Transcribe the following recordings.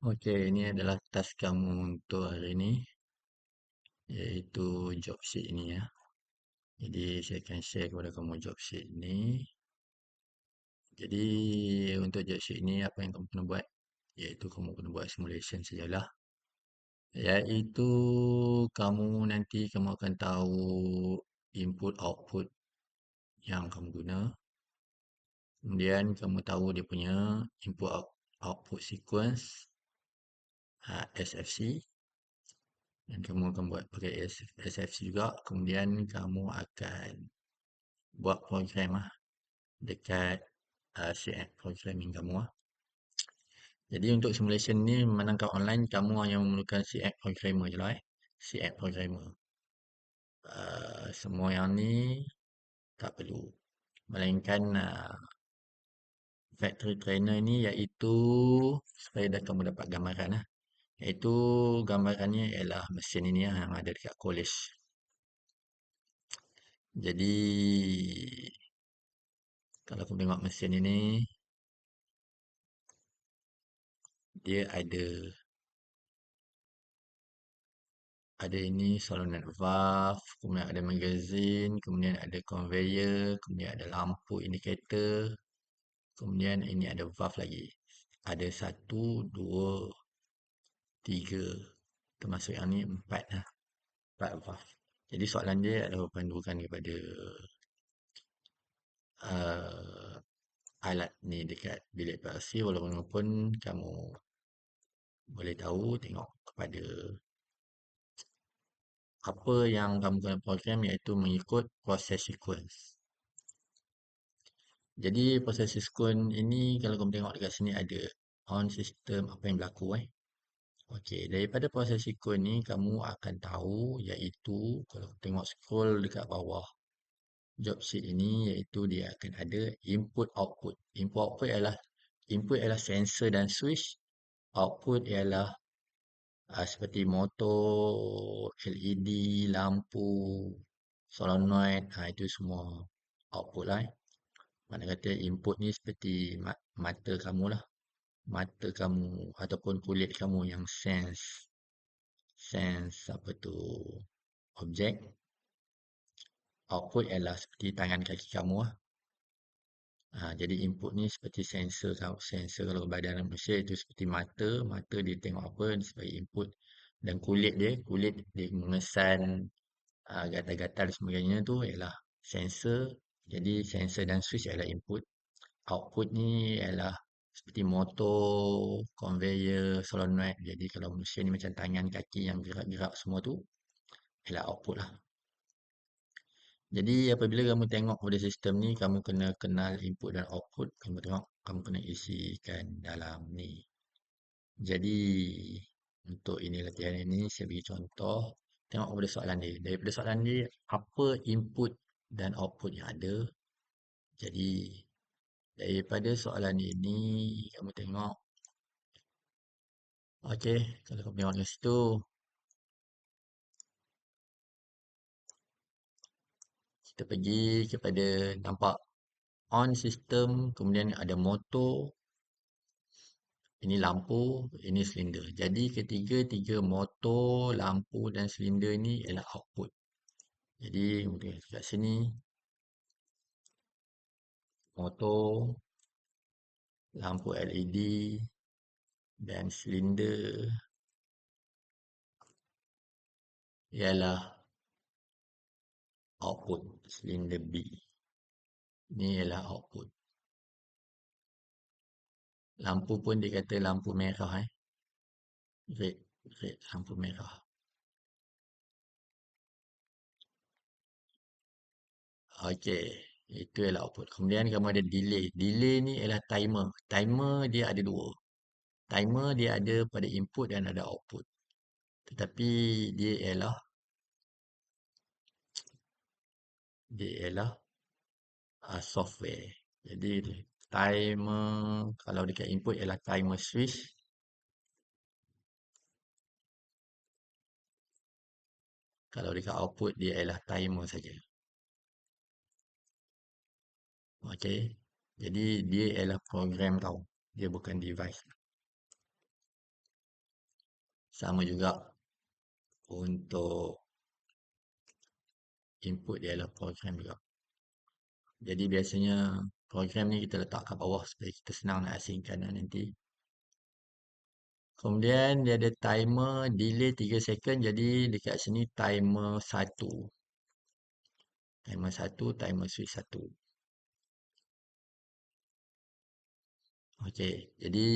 Okey, ini adalah task kamu untuk hari ini, iaitu job sheet ini ya. Jadi saya akan share kepada kamu job sheet ini. Jadi untuk job sheet ini apa yang kamu kena buat? Iaitu kamu kena buat simulation sajalah. Iaitu kamu akan tahu input output yang kamu guna. Kemudian kamu tahu dia punya output sequence, SFC. Dan kamu akan buat pakai SFC juga. Kemudian kamu akan buat program dekat CX programming kamu Jadi untuk simulation ni menangkap online kamu hanya memerlukan CX programmer je lah CX programmer. Semua yang ni tak perlu. Melainkan factory trainer ni iaitu supaya kamu dapat gambaran Iaitu gambarannya ialah mesin ini yang ada dekat college. Jadi kalau kamu tengok mesin ini, dia ada ini solenoid valve, kemudian ada magazine, kemudian ada conveyor, kemudian ada lampu indikator, kemudian ini ada valve lagi. Ada satu, dua, tiga, termasuk yang ni empat valve. Jadi soalan dia adalah pandukan kepada uh, alat ni dekat bilik PLC, walaupun kamu boleh tahu tengok kepada apa yang kamu kena program iaitu mengikut proses sequence. Jadi proses sequence ini kalau kamu tengok dekat sini ada on system apa yang berlaku Okey, daripada proses sequence ni kamu akan tahu iaitu kalau kamu tengok scroll dekat bawah job sheet ini iaitu dia akan ada input output. Input ialah sensor dan switch, output ialah seperti motor, LED, lampu, solenoid, itu semua output lah Mana kata input ni seperti mata kamu lah. Mata kamu ataupun kulit kamu yang sense apa tu objek. Output ialah seperti tangan kaki kamu jadi input ni seperti sensor kalau badan manusia itu seperti mata dia tengok apa dia sebagai input dan kulit dia mengesan gatal-gatal dan sebagainya tu ialah sensor. Jadi sensor dan switch ialah input. Output ni ialah seperti motor, conveyor, solenoid. Jadi kalau manusia ni macam tangan, kaki yang gerak-gerak semua tu ialah output lah. Jadi apabila kamu tengok pada sistem ni, kamu kena kenal input dan output. Kamu tengok, kamu kena isikan dalam ni. Jadi untuk ini latihan ini, saya bagi contoh. Tengok kepada soalan dia. Daripada soalan dia, apa input dan output yang ada. Jadi daripada soalan ini, kamu tengok. Okey, kalau kamu tengok di situ, kita pergi kepada nampak on system, kemudian ada motor, ini lampu, ini silinder. Jadi ketiga-tiga motor, lampu dan silinder ini ialah output. Jadi kemudian kat sini motor, lampu LED dan silinder ialah output silinder B. Ini ialah output. Lampu pun dia kata lampu merah red lampu merah. Okey, itu ialah output. Kemudian kamu ada delay. Delay ni ialah timer. Timer dia ada dua. Timer dia ada pada input dan ada output. Tetapi dia ialah software. Jadi timer kalau dekat input ialah timer switch. Kalau dekat output dia ialah timer saja. Okey. Jadi dia ialah program tau. Dia bukan device. Sama juga untuk input dia adalah program juga. Jadi biasanya program ni kita letak kat bawah supaya kita senang nak asingkan nanti. Kemudian dia ada timer delay 3 second. Jadi dekat sini timer 1. Timer 1, timer switch 1. Okey, jadi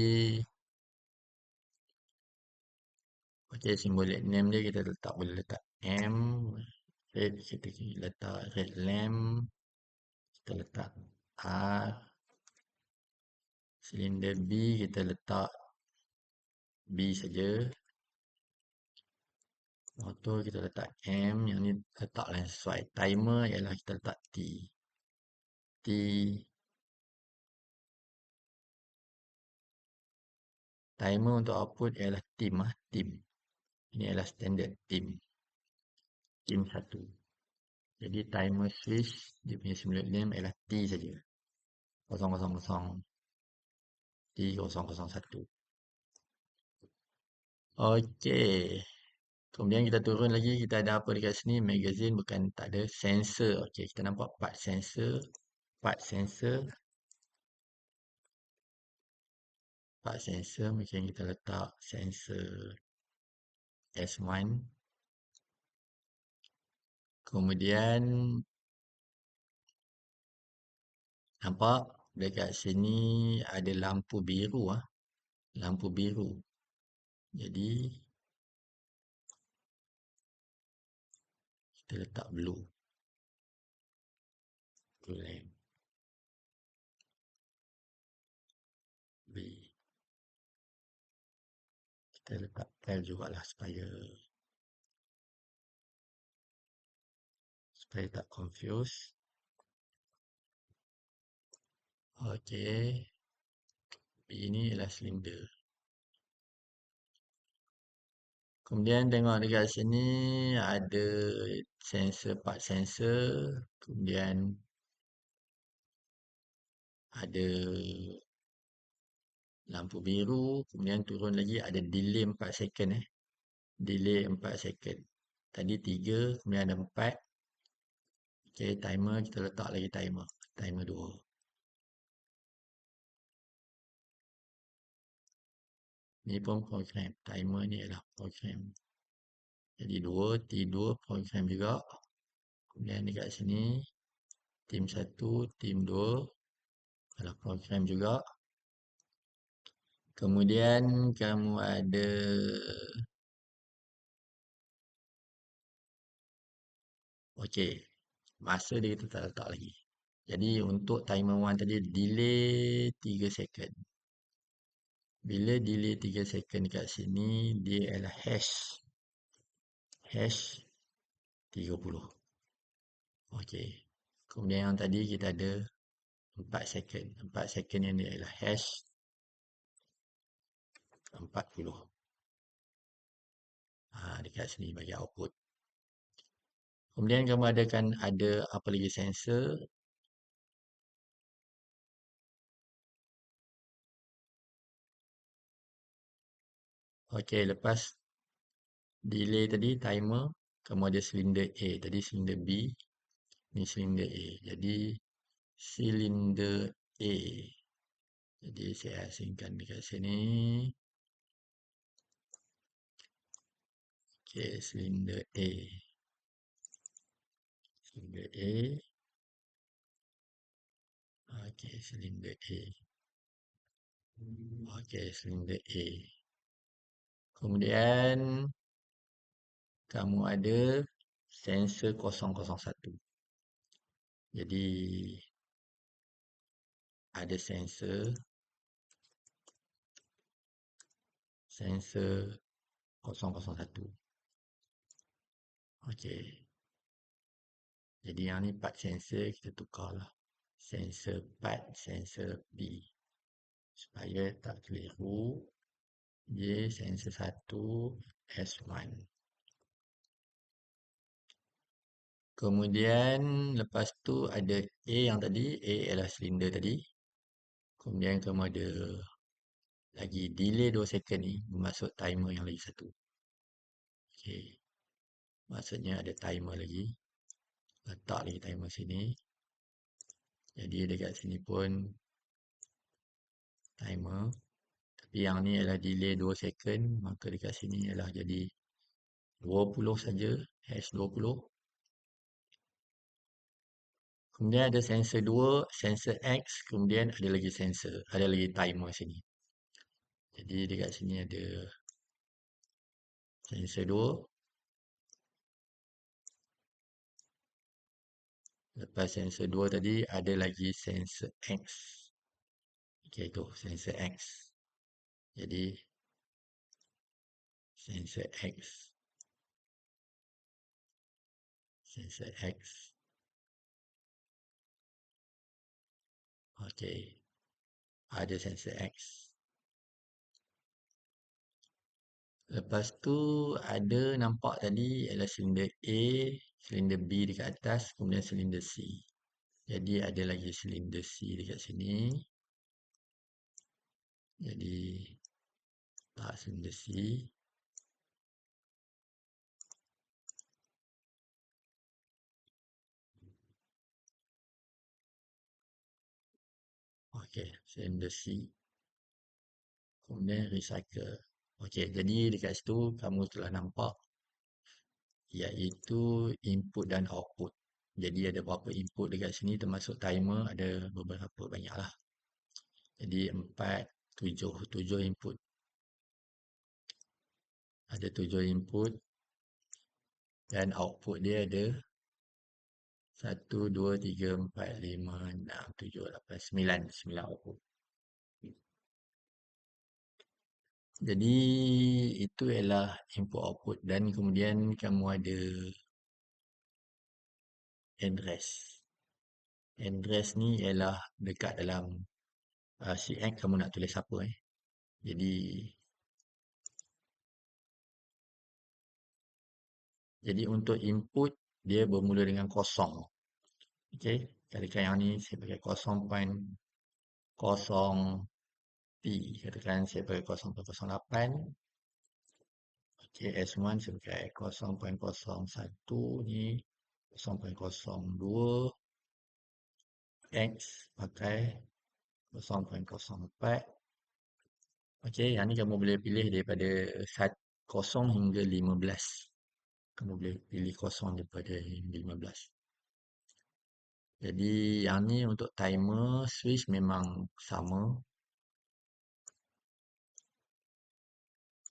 symbolic name dia kita boleh letak M. Red kita letak red lamp. Kita letak R. Silinder B kita letak B saja. Motor kita letak M. Yang ni letaklah yang sesuai. Timer ialah kita letak T. T. Timer untuk output ialah tim. Tim. Ini adalah standard tim. Tim 1. Jadi timer switch dia punya symbolic name ialah T saja. 000 T001. Okey. Kemudian kita turun lagi, kita ada apa dekat sini? Magazine bukan, tak ada. Sensor. Okey, kita nampak part sensor. Part sensor. Part sensor macam kita letak sensor S1. Kemudian nampak dekat sini ada lampu biru lampu biru. Jadi kita letak blue lamp B. Kita letak L jugalah supaya tak confuse. Okey. B ni ialah silinder. Kemudian tengok dekat sini ada sensor, part sensor. Kemudian ada lampu biru. Kemudian turun lagi ada delay 4 second Delay 4 second. Tadi 3, kemudian ada 4. Okey, timer kita letak lagi timer. Timer 2. Ni pun program. Timer ni adalah program. Jadi 2, T2 program juga. Kemudian dekat sini tim 1, tim 2 adalah program juga. Kemudian kamu ada okey. Masa dia kita tak letak lagi. Jadi untuk timer 1 tadi delay 3 second. Bila delay 3 second dekat sini dia adalah hash. Hash 30. Okey. Kemudian yang tadi kita ada 4 second. 4 second yang dia adalah hash 40. Dekat sini bagi output. Kemudian kamu ada apa lagi sensor. Okey, lepas delay tadi timer, kamu ada silinder A. Tadi silinder B, ni silinder A. Jadi silinder A. Jadi saya asingkan dekat sini. Okey, silinder A. Silinder A. Okey, silinder A. Okey, silinder A. Kemudian kamu ada sensor 001. Jadi ada sensor 001. Okey. Jadi yang ni part sensor kita tukarlah. Sensor part sensor B. Supaya tak keliru. Dia sensor 1 S1. Kemudian lepas tu ada A yang tadi. A adalah silinder tadi. Kemudian kamu ada lagi delay 2 second ni. Masuk timer yang lagi satu. Okey. Maksudnya ada timer lagi. Letak lagi timer sini. Jadi dekat sini pun timer. Tapi yang ni adalah delay 2 second. Maka dekat sini ialah jadi 20 saja. H20. Kemudian ada sensor 2, sensor X. Kemudian ada lagi sensor. Ada lagi timer sini. Jadi dekat sini ada sensor 2. Lepas sensor 2 tadi ada lagi sensor X. Okey, itu sensor X. Jadi sensor X. Sensor X. Okey. Ada sensor X. Lepas tu ada nampak tadi ialah silinder A, silinder B dekat atas, kemudian silinder C. Jadi ada lagi silinder C dekat sini. Jadi tak silinder C. Okey, silinder C. Kemudian recycle. Okey, jadi dekat situ kamu telah nampak iaitu input dan output. Jadi ada berapa input dekat sini termasuk timer ada beberapa banyaklah. Jadi 4, 7, 7 input. Ada 7 input dan output dia ada 1, 2, 3, 4, 5, 6, 7, 8, 9. 9 output. Jadi itu ialah input output dan kemudian kamu ada address. Address ni ialah dekat dalam CX kamu nak tulis apa Jadi untuk input dia bermula dengan kosong. Okey, katakan yang ni saya pakai 0.0 T. Katakan saya pakai 0.08. Okey, S1 saya pakai 0.01 ni, 0.02. X pakai 0.04. Okey, yang ni kamu boleh pilih daripada 0 hingga 15. Kamu boleh pilih 0 daripada 15. Jadi yang ni untuk timer switch memang sama.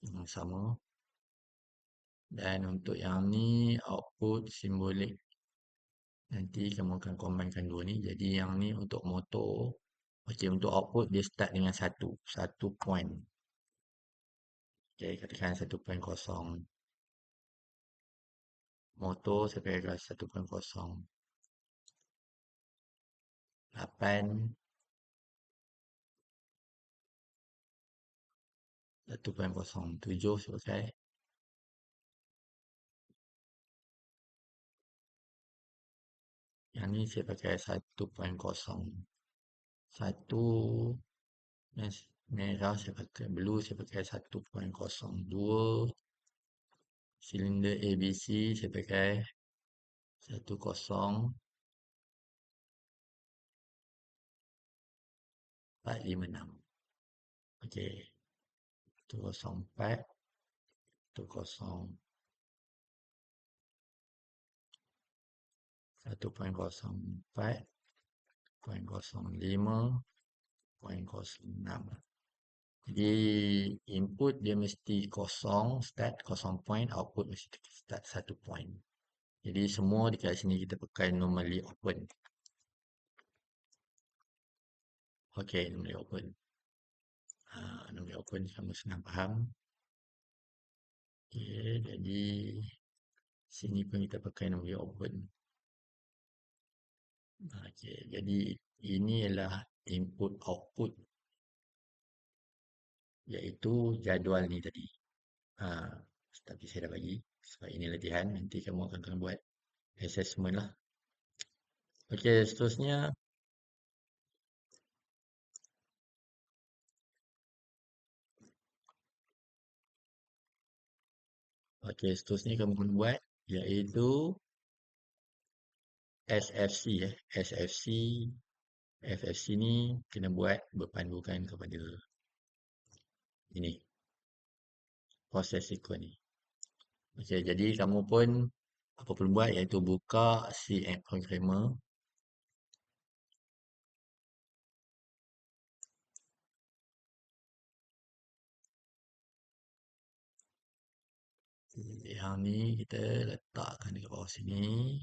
Memang sama. Dan untuk yang ni output simbolik. Nanti kamu akan combine dua ni. Jadi yang ni untuk motor. Okey, untuk output dia start dengan 1. 1 point. Okey, katakan 1.0. Motor saya pakai 1.08. 1.07 saya pakai. Yang ni saya pakai 1.0. 1 merah saya pakai, blue saya pakai 1.02. Silinder ABC saya pakai 10456. Okey. 104, 10, 1.04, 0.05, 0.06. Jadi input dia mesti kosong, start 0 point, output mesti start 1 point. Jadi semua dekat sini kita pakai normally open. Okey, normally open. Normally open kamu senang faham. Okey, jadi sini pun kita pakai normally open. Okey, jadi ini ialah input output iaitu jadual ni tadi. Tapi saya dah bagi sebab ini latihan, nanti kamu akan kena buat assessment lah. Okey, seterusnya Okey, seterusnya kamu kena buat iaitu SFC SFC. FFC ni kena buat berpandukan kepada ini, proses sequence ni. Okey, jadi kamu pun apa perlu buat iaitu buka si app programmer. Yang ni kita letakkan dekat bawah sini.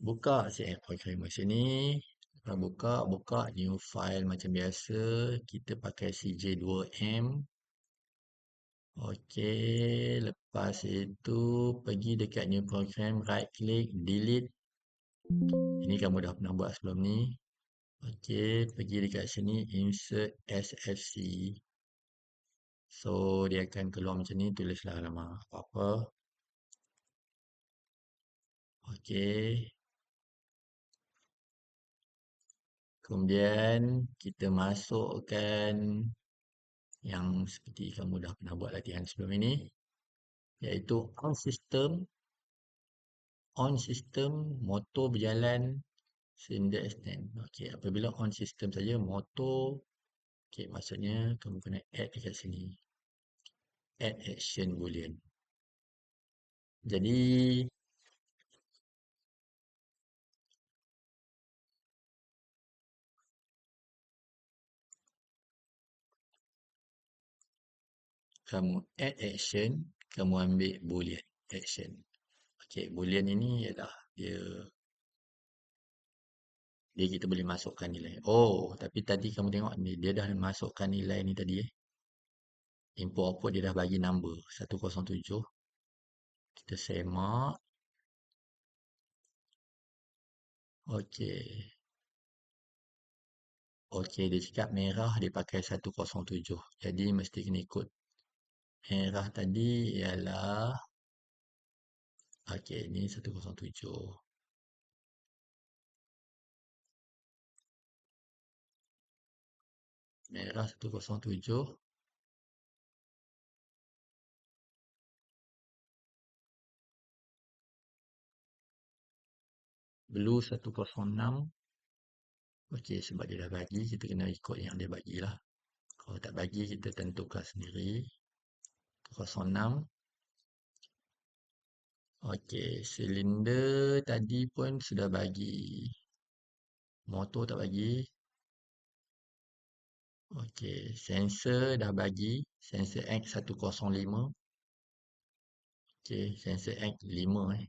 Buka si app programmer sini. Lepas buka new file macam biasa. Kita pakai CJ2M. Okey, lepas itu pergi dekat new program, right click, delete. Ini kamu dah pernah buat sebelum ni. Okey, pergi dekat sini, insert SFC. So, dia akan keluar macam ni, tulislah nama apa-apa. Okey. Kemudian, kita masukkan yang seperti kamu dah pernah buat latihan sebelum ini. Iaitu on system, motor berjalan, silinder extend. Okey, apabila on system saja, motor, okey, maksudnya kamu kena add dekat sini. Add action boolean. Jadi, kamu add action, kamu ambil boolean action. Okey, boolean ini ialah dia kita boleh masukkan nilai. Oh, tapi tadi kamu tengok ni, dia dah masukkan nilai ni tadi. Input output dia dah bagi number 107. Kita semak. Okey. Okey, dia cakap merah dia pakai 107. Jadi mesti kena ikut. Merah tadi ialah okey, ni 107. Merah 107. Blue 106. Okey, sebab dia dah bagi, kita kena ikut yang dia bagilah. Kalau tak bagi, kita tentukan sendiri. 106. Okey, silinder tadi pun sudah bagi. Motor tak bagi. Okey, sensor dah bagi. Sensor X 105. Okey, sensor X 5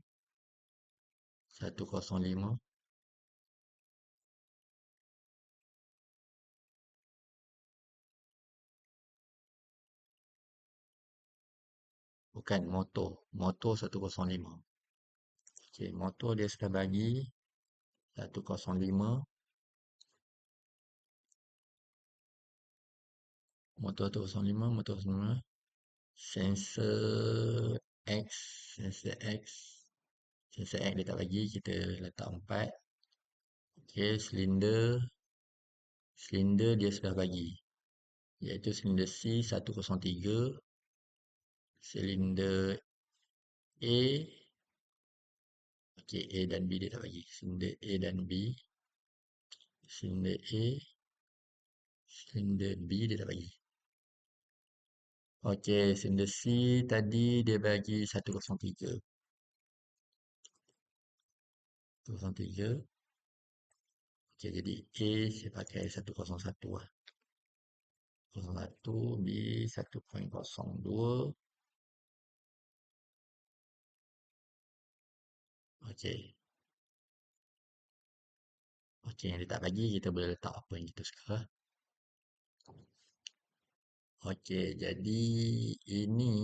105. Bukan motor. Motor 105. Okey, motor dia sudah bagi 105. Motor 105, motor 105. Sensor X, sensor X. Sensor X dia tak bagi, kita letak 4. Okey, silinder dia sudah bagi. Iaitu silinder C 103. Silinder A. Okey, A dan B dia tak bagi. Silinder A dan B. Silinder A. Silinder B dia tak bagi. Okey, silinder C tadi dia bagi 103. 103. Okey, jadi A saya pakai 101 lah. 101, B 1.02. Okey. Okey, yang dia tak bagi, kita boleh letak apa yang kita suka. Okey, jadi ini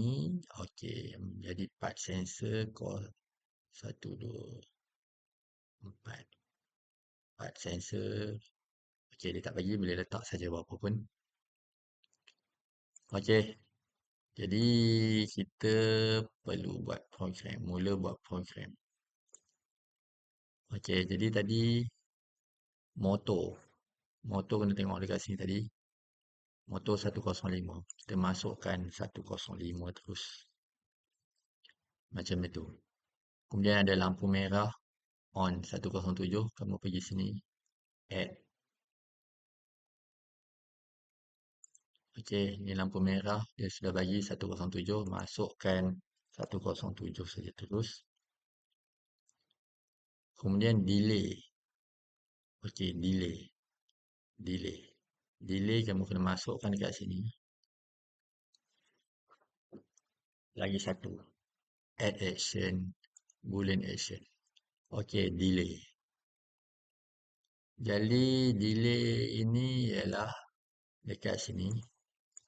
okey, jadi part sensor call 1, 2, 4. Part sensor. Okey, dia tak bagi, boleh letak saja apa pun. Okey, jadi kita perlu buat program. Mula buat program. Okey, jadi tadi motor. Motor kena tengok dekat sini tadi. motor 105. Kita masukkan 105 terus. Macam itu. Kemudian ada lampu merah on 107. Kamu pergi sini. Add. Okey, ni lampu merah. Dia sudah bagi 107. Masukkan 107 saja terus. Kemudian delay. Okey, delay. Delay. Delay kamu kena masukkan dekat sini. Lagi satu. Add action. Boolean action. Okey, delay. Jadi delay ini ialah dekat sini.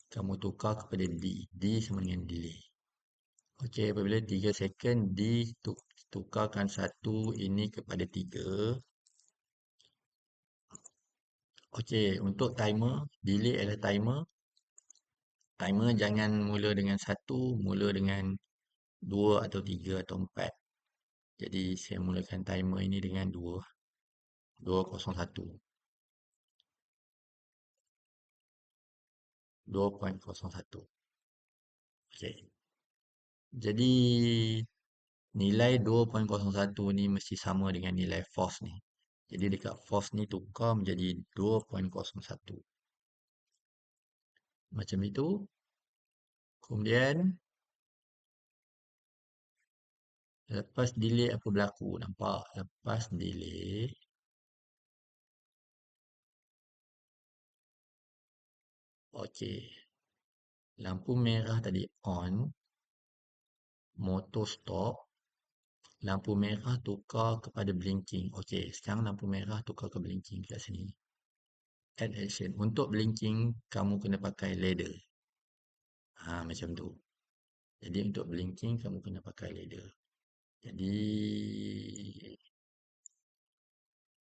Kamu tukar kepada D. D sama dengan delay. Okey, apabila 3 second, D tukarkan 1 ini kepada 3. Okey, untuk timer, delay adalah timer. Timer jangan mula dengan 1, mula dengan 2 atau 3 atau 4. Jadi, saya mulakan timer ini dengan 2. 201. 2.01. Okey. Jadi, nilai 2.01 ni mesti sama dengan nilai force ni. Jadi, dekat force ni tukar menjadi 2.01. Macam itu. Kemudian, lepas delay apa berlaku? Nampak? Lepas delay, okey. Lampu merah tadi on. Motor stop. Lampu merah tukar kepada blinking. Okey, sekarang lampu merah tukar ke blinking kat sini. Add action. Untuk blinking, kamu kena pakai ladder. Macam tu. Jadi, untuk blinking, kamu kena pakai ladder. Jadi,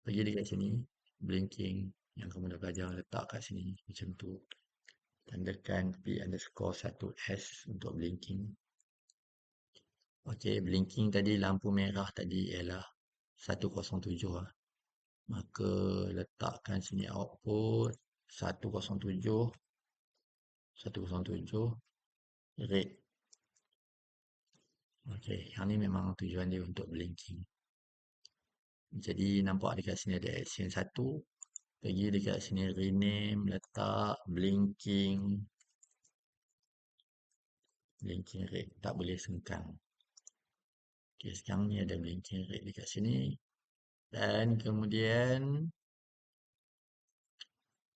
pergi dekat sini. Blinking yang kamu dah belajar, letak kat sini. Macam tu. Tandakan P_1S untuk blinking. Okey, blinking tadi, lampu merah tadi ialah 107 lah. Maka letakkan sini output 107 red. Okey, yang ni memang tujuan dia untuk blinking. Jadi nampak dekat sini ada action 1. Pergi dekat sini rename, letak blinking red, tak boleh sengkang. Okey, sekarang ni ada blinking red dekat sini. Dan kemudian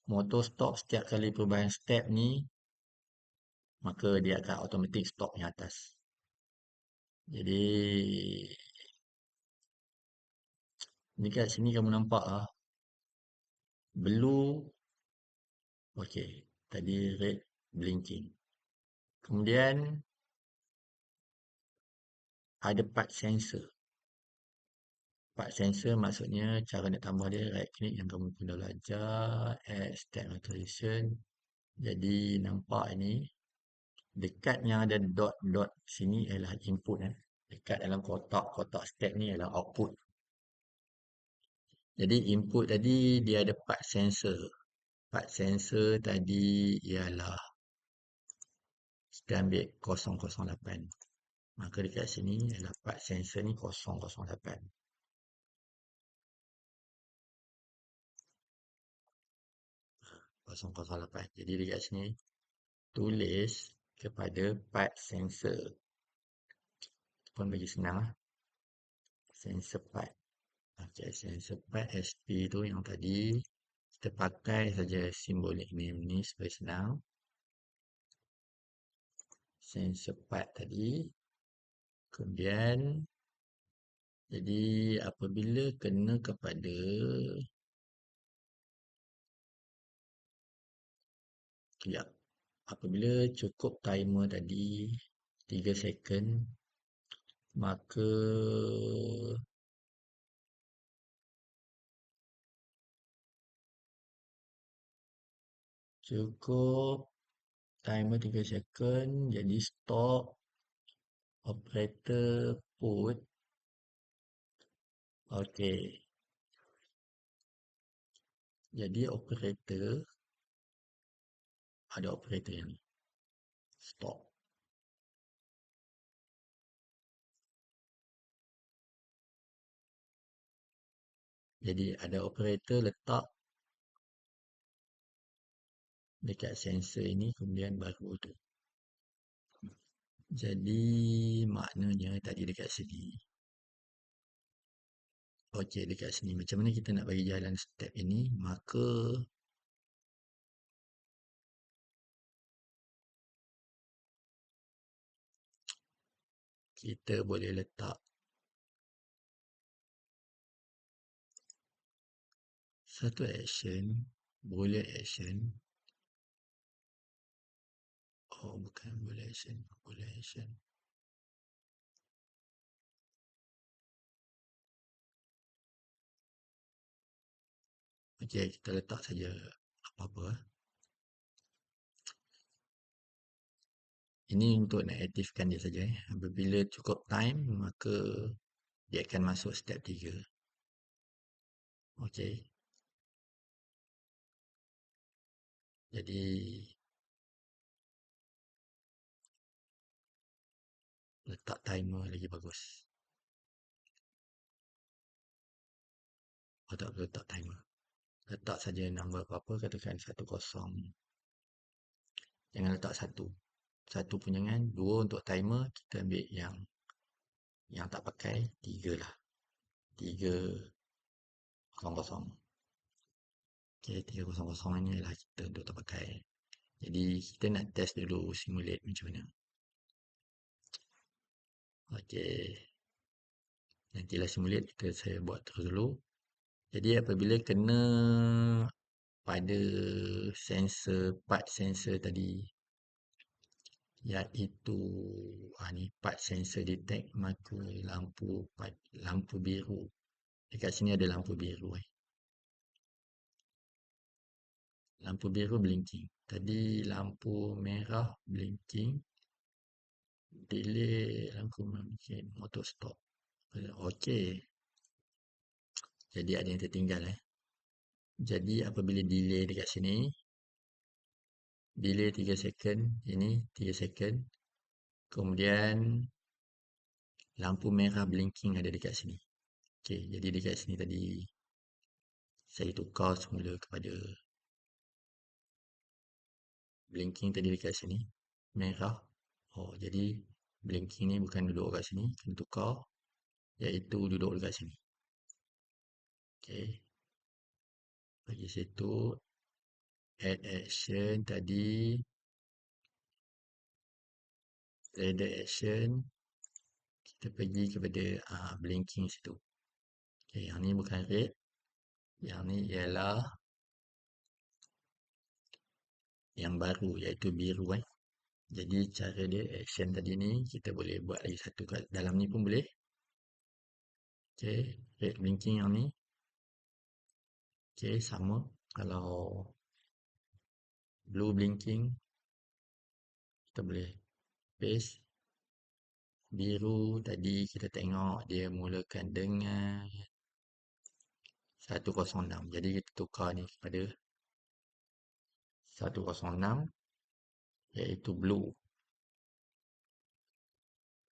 motor stop setiap kali perubahan step ni, maka dia akan automatic stop yang atas. Jadi ni kat sini kamu nampak lah. Blue. Okey, tadi red blinking. Kemudian ada part sensor. Part sensor maksudnya cara nak tambah dia right click yang kamu pun dah belajar, add step notation. Jadi nampak ini dekat yang ada dot sini ialah input. Dekat dalam kotak step ni ialah output. Jadi input tadi dia ada part sensor. Part sensor tadi ialah kita ambil 008. Maka dekat sini ialah part sensor ni 008. 008. Jadi dekat sini tulis kepada part sensor. Itu pun bagi senang lah. Sensor part. Okay, sensor part SP tu yang tadi. Kita pakai saja simbolik name ni supaya senang. Sensor part tadi. Kemudian jadi apabila kena kepada apabila cukup timer tadi 3 second, maka cukup timer 3 second, jadi stop. Operator put. Okey. Jadi operator ada operator yang ni. Stop. Jadi ada operator letak dekat sensor ini, kemudian baru tu. Jadi maknanya tadi dekat sini. Okey, dekat sini macam mana kita nak bagi jalan step ini? Maka kita boleh letak satu action, boolean action. Oh, bukan boolean action, boolean action. Okey, kita letak saja apa-apa. Ini untuk nak aktifkan dia saja. Apabila cukup time, maka dia akan masuk step 3. Okey. Jadi letak timer lagi bagus. Oh, tak perlu letak timer. Letak saja nombor apa-apa, katakan 10. Jangan letak 1. 1 pun jangan. 2 untuk timer, kita ambil yang tak pakai, 3 lah. 300. Okey, 300 ni lah kita untuk tak pakai. Jadi kita nak test dulu simulate macam mana. Okey. Nantilah simulate saya buat terus dulu. Jadi apabila kena pada sensor, part sensor tadi, iaitu ni part sensor detect, maka lampu biru. Dekat sini ada lampu biru. Lampu biru blinking. Tadi lampu merah blinking. Delay lampu blinking. Auto stop. Okey. Jadi ada yang tertinggal. Jadi apabila delay dekat sini, delay 3 second, ini 3 second. Kemudian lampu merah blinking ada dekat sini. Okey, jadi dekat sini tadi saya tukar semula kepada blinking tadi dekat sini, merah. Oh, jadi blinking ni bukan duduk kat sini, kena tukar, iaitu duduk dekat sini. Okey. Bagi situ add action tadi, radar action, kita pergi kepada blinking situ. Okey, yang ni bukan red, yang ni ialah yang baru, iaitu biru. Jadi cara dia action tadi ni kita boleh buat lagi satu kat dalam ni pun boleh. Okey, red blinking yang ni. Okey, sama. Kalau blue blinking kita boleh paste. Biru tadi kita tengok dia mulakan dengan 106. Jadi kita tukar ni kepada 106, iaitu blue.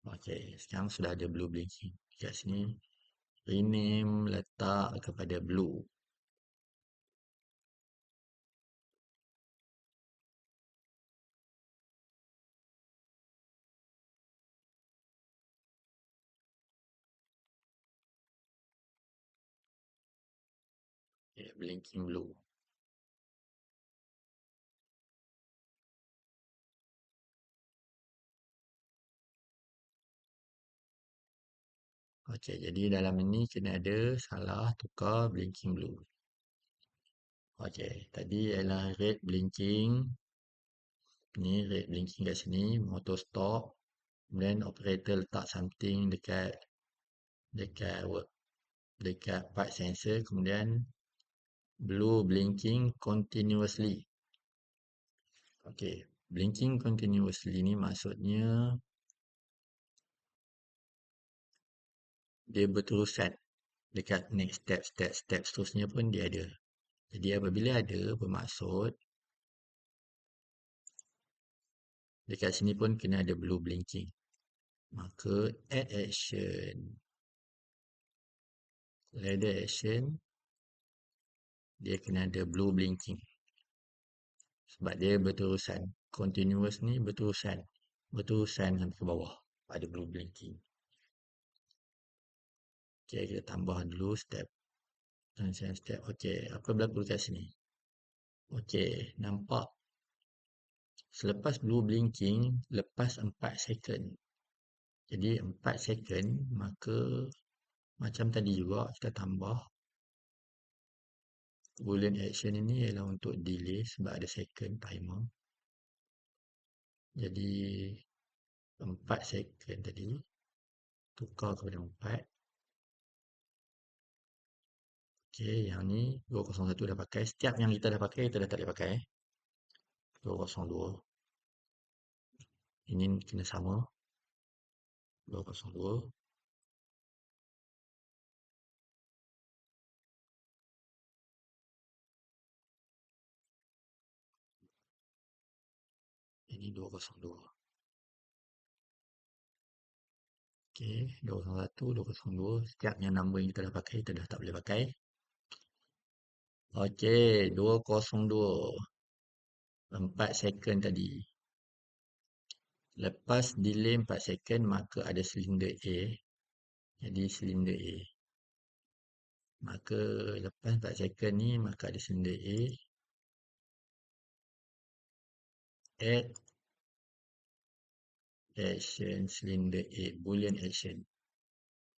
Okey, sekarang sudah ada blue blinking. Kat sini rename, letak kepada blue. Okay, blinking blue. Okey, jadi dalam ini kena ada salah tukar blinking blue. Okey, tadi ialah red blinking. Ni red blinking kat sini, auto stop. Kemudian operator letak something dekat part sensor, kemudian blue blinking continuously. Okey, blinking continuously ni maksudnya dia berterusan dekat next step seterusnya pun dia ada. Jadi apabila ada, bermaksud Dekat sini pun kena ada blue blinking. Maka add action, ladder action, dia kena ada blue blinking. Sebab dia berterusan. Continuous ni berterusan. Berterusan sampai ke bawah. Ada blue blinking. Okay, kita tambah dulu step. Transition step. Okay, apa berlaku dekat sini? Okay, nampak. Selepas blue blinking, lepas 4 second. Jadi 4 second, maka macam tadi juga kita tambah. Boolean action ini ialah untuk delay sebab ada second timer. Jadi 4 second tadi tukar kepada 4. Okey, yang ni 201 dah pakai. Setiap yang kita dah pakai, kita dah tak boleh pakai. 202. Ini kena sama. 202. Ini 202. Okey, 201, 202. Setiap yang nombor yang kita dah pakai, kita dah tak boleh pakai. Okey, 202. 4 second tadi. Lepas delay 4 second, maka ada silinder A. Jadi silinder A. Maka lepas 4 second ni, maka ada silinder A. Add action silinder A. Boolean action.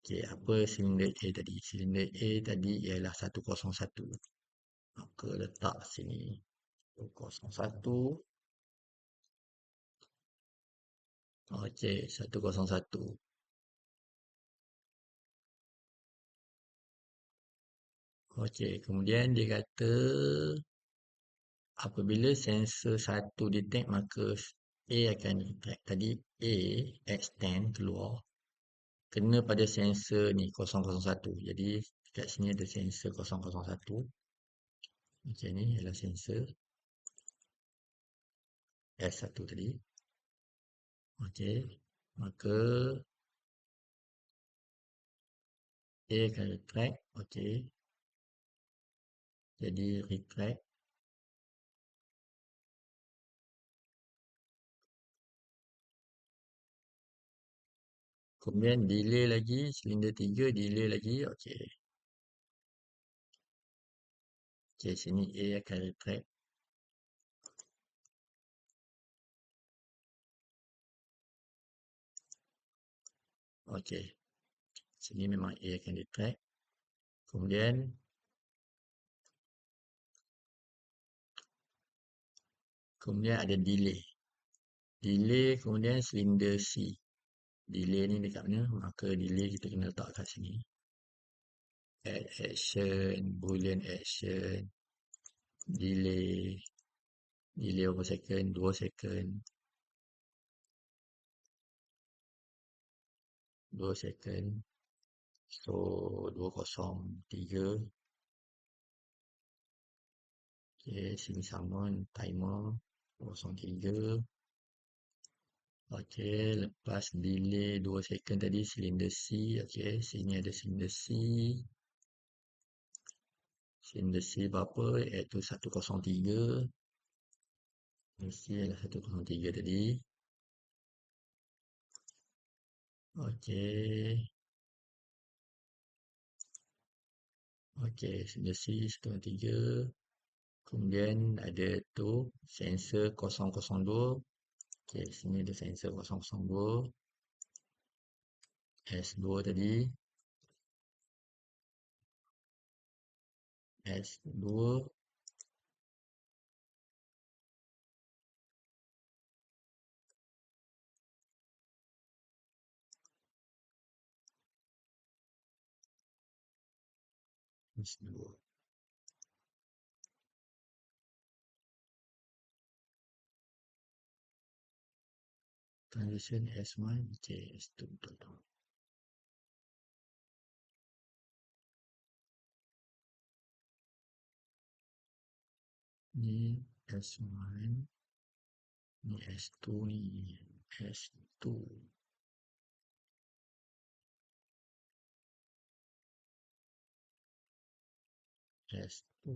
Okey, apa silinder A tadi? Silinder A tadi ialah 101. Maka letak sini 101. Okey, 101. Okey, kemudian dia kata apabila sensor 1 detect, maka A akan detect. Tadi A extend keluar kena pada sensor ni 001. Jadi kat sini ada sensor 001. Okey, ni ialah sensor S1 tadi. Okey, maka A akan retract. Okey, jadi retract. Kemudian delay lagi, silinder 3 delay lagi. Okey. Okey, sini A akan retract. Okey. Sini memang A akan retract. Kemudian ada delay. Delay kemudian silinder C. Delay ni dekat mana? Maka delay kita kena letak kat sini. Add action, boolean action, delay. Delay berapa second? 2 second. 2 second. So 203. Okey, sini sama timer 03. Okey, lepas delay 2 second tadi silinder C. Okey, sini ada silinder C. Silinder C berapa? Iaitu 103. C adalah 103 tadi. Okey. Okey, silinder C 103. Kemudian ada tu sensor 002. Okey, sini ada sensor 002. S2 tadi. S2. S2. Transition S1. Okey, S2 betul. Ni S1. Ni S2 ni. S2. S2.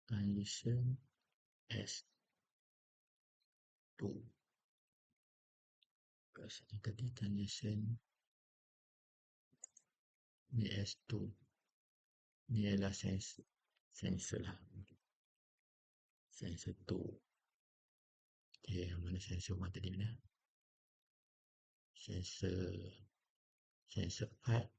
Transition S2. Kat sini tadi transition ni S2. Ni adalah sensor lah. Sensor 2. Okay, mana sensor 1 tadi mana? Sensor 4.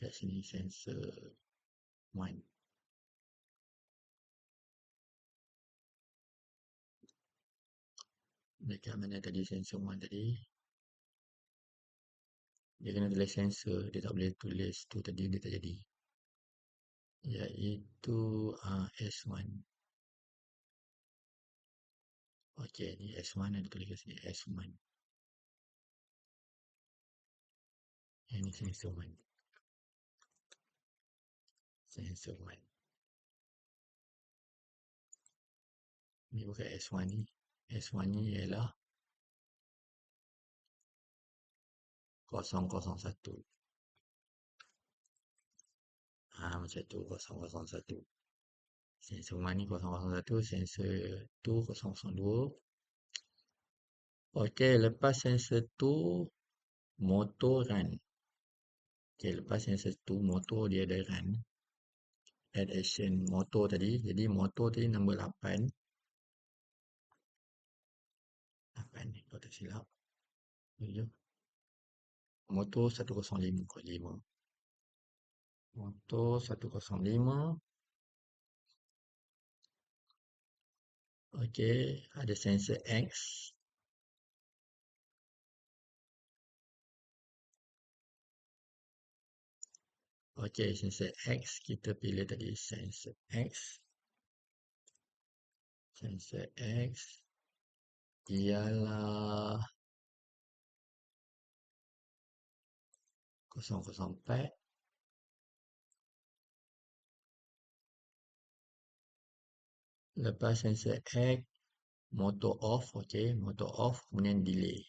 Kat sini sensor 1. Dekat mana tadi sensor 1 tadi? Dia kena tulis sensor. Dia tak boleh tulis tu tadi, dia tak jadi. Iaitu S1. Okey, ni S1 ada tulis kat sini S1. Yang ni sensor 1. Sensor 1. Ni bukan S1 ni. S1 ni ialah 001. Macam tu 001. Sensor 1 ni 001, sensor 2 002. Okey, lepas sensor 2 motor run. Okey, lepas sensor 2 motor dia ada run. Add action motor tadi. Jadi motor tadi nombor 8. 8 ni kalau tak silap. Ya. Motor 105.5. Motor 105. Okey, ada sensor X. Okey, sensor X kita pilih tadi sensor X. Sensor X ialah 004. Lepas sensor X, motor off. Okey, motor off, kemudian delay.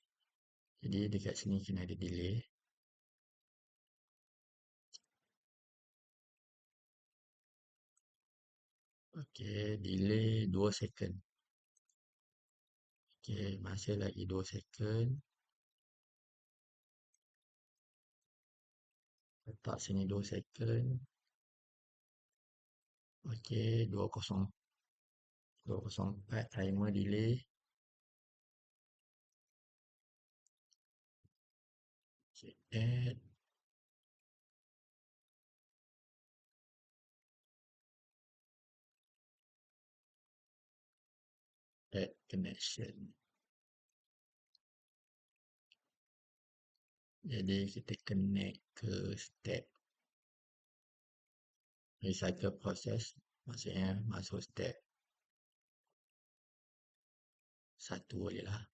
Jadi dekat sini kena ada delay. Okey, delay 2 second. Okey, masih lagi 2 second. Letak sini 2 second. Okey, 204 timer delay. Okay, add connection. Jadi kita connect ke step recycle process. Maksudnya masuk step 1 boleh lah.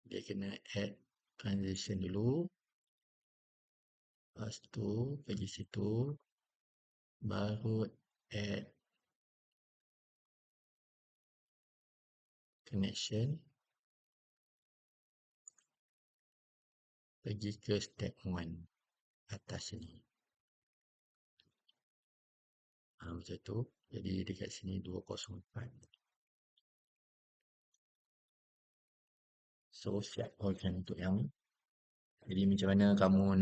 Dia kena add transition dulu. Lepas tu pergi situ. Baru add connection. Pergi ke step 1 atas sini. Macam tu. Jadi dekat sini 204. So siap program untuk yang ni. Jadi macam mana kamu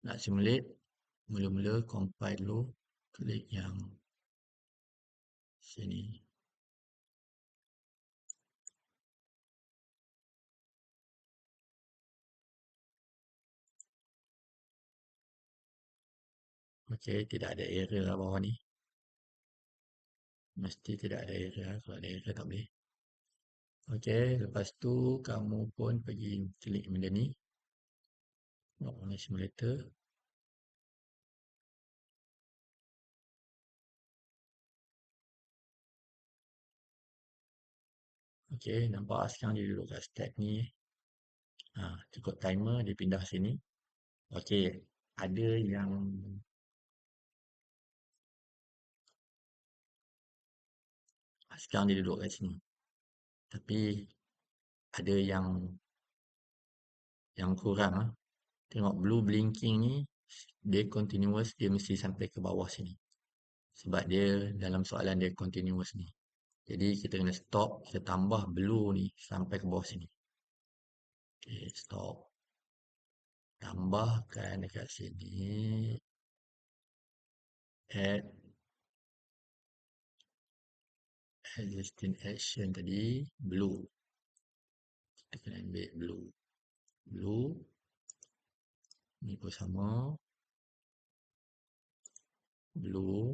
nak simulate? Mula-mula compile dulu. Klik yang sini. Okey, tidak ada error lah bawah ni. Mesti tidak ada error. Kalau ada error tak boleh. Okey, lepas tu kamu pun pergi klik benda ni, online simulator. Okey, nampak sekarang dia duduk kat step ni. Cukup timer, dia pindah sini. Okey, ada yang sekarang dia duduk kat sini. Tapi ada yang kurang ah. Tengok blue blinking ni, dia continuous, dia mesti sampai ke bawah sini. Sebab dia dalam soalan dia continuous ni. Jadi kita kena stop, kita tambah blue ni sampai ke bawah sini. Okay, stop. Tambahkan dekat sini. Add existing action tadi, blue. Kita kena ambil blue. Blue. Ni pun sama. Blue.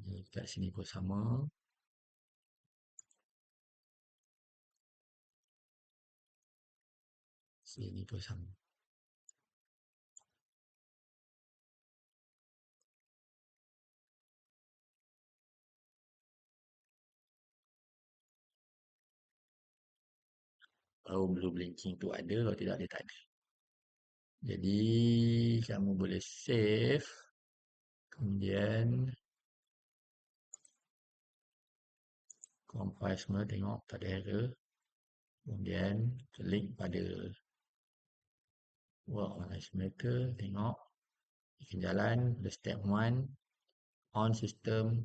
Ni kat sini pun sama. Sini pun sama. Baru blue blinking tu ada, kalau tidak dia tak ada. Jadi kamu boleh save. Kemudian compile semua, tengok tak ada error. Kemudian klik pada work on simulator, tengok akan jalan pada step 1 on system,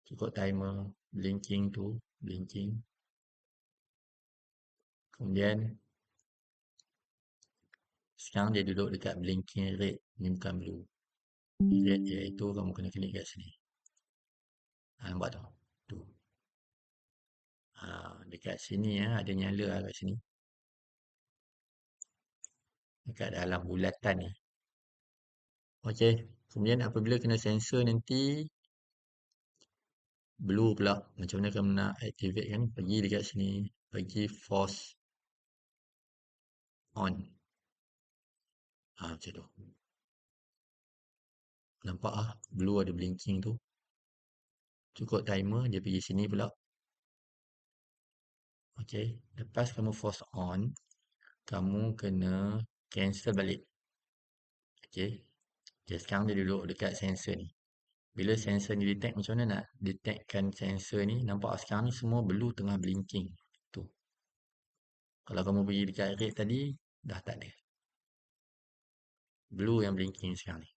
cukup timer, blinking tu, blinking. Kemudian sekarang dia duduk dekat blinking red, ni bukan blue. Red iaitu kamu kena klik kat sini. Nampak tak? Tu. Dekat sini ada nyala kat sini. Dekat dalam bulatan ni. Okey. Kemudian apabila kena sensor nanti blue pula. Macam mana kamu nak activate kan? Pergi dekat sini. Pergi force on. Macam tu. Nampak blue ada blinking tu. Cukup timer, dia pergi sini pula. Okey. Lepas kamu force on, kamu kena cancel balik. Okey. Okay, sekarang dia duduk dekat sensor ni. Bila sensor ni detect, macam mana nak detectkan sensor ni? Nampak sekarang ni semua blue tengah blinking. Tu. Kalau kamu pergi dekat red tadi, dah tak ada. Blue yang blinking sekarang ni.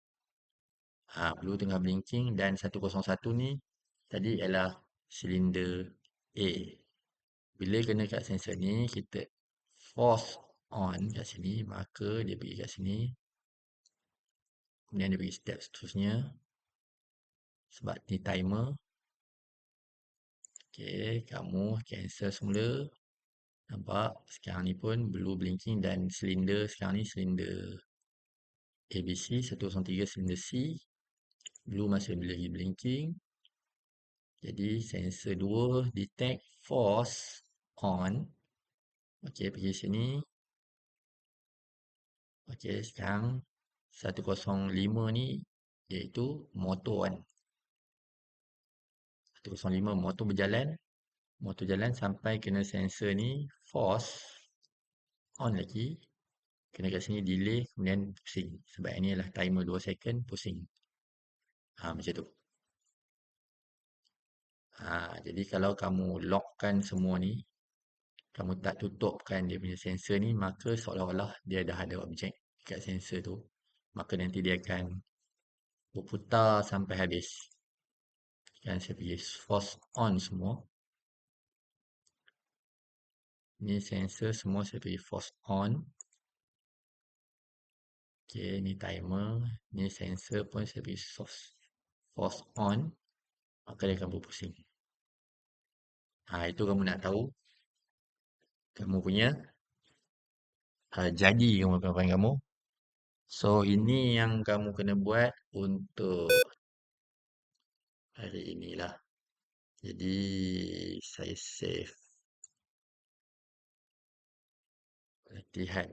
Blue tengah blinking dan 101 ni tadi ialah silinder A. Bila kena kat sensor ni, kita force on kat sini, maka dia pergi kat sini. Kemudian dia pergi step seterusnya. Sebab ni timer. Okey, kamu cancel semula. Nampak? Sekarang ni pun blue blinking dan silinder sekarang ni silinder ABC 103 silinder C. Blue masih lagi blinking. Jadi sensor 2 detect force on. Okey, pergi sini. Okey, sekarang 105 ni iaitu motor kan. 105 motor berjalan. Motor jalan sampai kena sensor ni force on lagi. Kena kat sini delay kemudian pusing. Sebab ini adalah timer 2 second pusing. Macam tu. Jadi kalau kamu lockkan semua ni, kamu tak tutupkan dia punya sensor ni, maka seolah-olah dia dah ada objek kat sensor tu. Maka nanti dia akan berputar sampai habis. Kan saya pergi force on semua. Ni sensor semua saya pergi force on. Okay, ni timer. Ni sensor pun saya pergi force on. Maka dia akan berpusing. Itu kamu nak tahu. Kamu punya jadi kawan-kawan kamu. So, ini yang kamu kena buat untuk hari inilah. Jadi saya save latihan.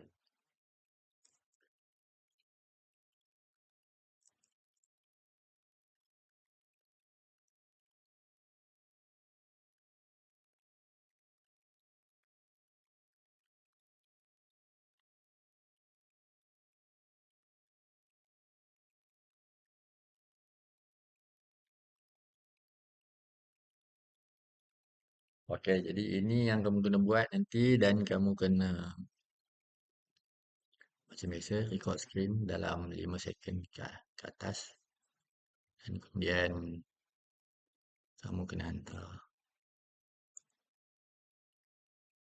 Okey, jadi ini yang kamu kena buat nanti dan kamu kena macam biasa record screen dalam 5 second ke atas dan kemudian kamu kena hantar.